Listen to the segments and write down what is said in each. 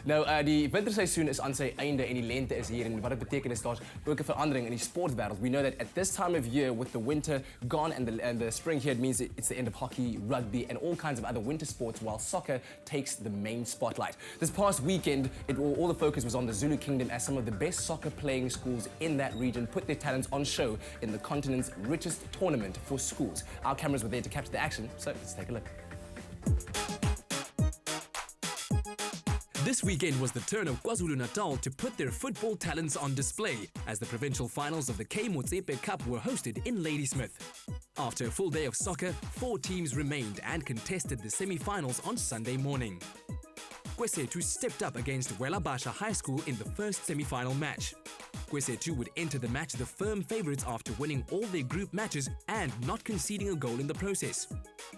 Nou, die winterseisoen is aan sy einde en die lente is hier en wat dit beteken is daar's ook 'n verandering in die sportwêreld. We know that at this time of year with the winter gone and the spring here, it means it's the end of hockey, rugby and all kinds of other winter sports while soccer takes the main spotlight. This past weekend, all the focus was on the Zulu Kingdom as some of the best soccer playing schools in that region put their talents on show in the continent's richest tournament for schools. Our cameras were there to capture the action, so let's take a look. This weekend was the turn of Kwa-Zulu Natal to put their football talents on display as the provincial finals of the Kay Motsepe Cup were hosted in Ladysmith. After a full day of soccer, 4 teams remained and contested the semi-finals on Sunday morning. KZN stepped up against Welabasha High School in the first semi-final match. KZN would enter the match the firm favourites after winning all their group matches and not conceding a goal in the process.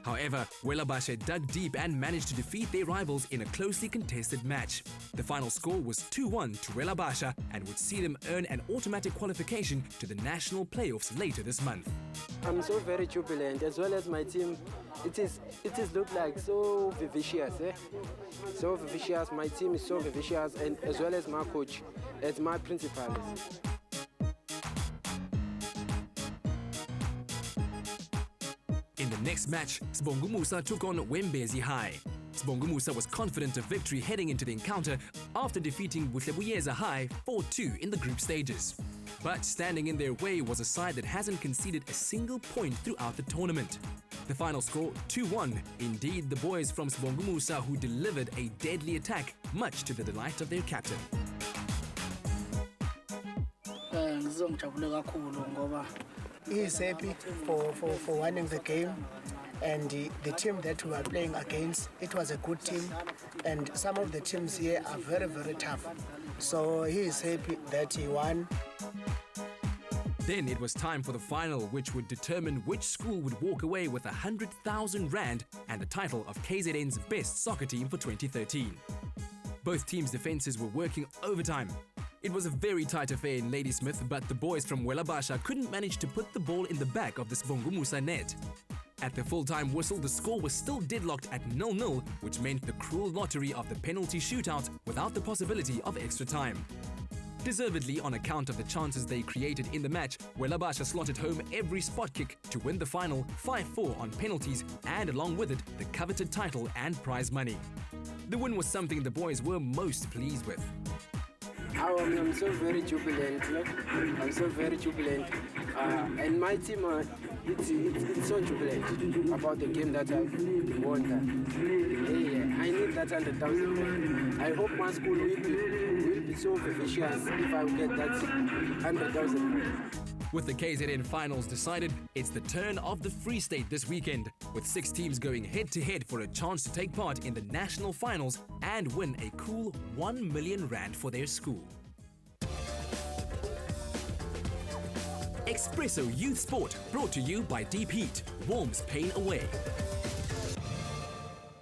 However, Welabasha dug deep and managed to defeat their rivals in a closely contested match. The final score was 2-1 to Welabasha and would see them earn an automatic qualification to the national playoffs later this month. I'm so very jubilant, as well as my team. It is look like so vivacious, so vivacious. My team is so vivacious, and as well as my coach, as my principal. In the next match, Musa took on Wembezi High. Musa was confident of victory heading into the encounter after defeating Buhlebuyeza High 4-2 in the group stages. But standing in their way was a side that hasn't conceded a single point throughout the tournament. The final score 2-1. Indeed, the boys from Musa who delivered a deadly attack, much to the delight of their captain. He is happy for winning the game, and the team that we are playing against, it was a good team, and some of the teams here are very, very tough. So he is happy that he won. Then it was time for the final, which would determine which school would walk away with 100,000 Rand and the title of KZN's best soccer team for 2013. Both teams' defences were working overtime. It was a very tight affair in Ladysmith, but the boys from Welabasha couldn't manage to put the ball in the back of the Musa net. At the full-time whistle, the score was still deadlocked at 0-0, which meant the cruel lottery of the penalty shootout without the possibility of extra time. Deservedly, on account of the chances they created in the match, Welabasha slotted home every spot kick to win the final 5-4 on penalties and along with it, the coveted title and prize money. The win was something the boys were most pleased with. I'm so very jubilant. I'm so very jubilant. And my team, it's so jubilant about the game that I've won. Yeah, I need that 100,000. I hope my school will be so vivacious if I get that 100,000. With the KZN finals decided, it's the turn of the Free State this weekend, with 6 teams going head-to-head for a chance to take part in the national finals and win a cool 1 million Rand for their school. Espresso Youth Sport, brought to you by Deep Heat, warms pain away.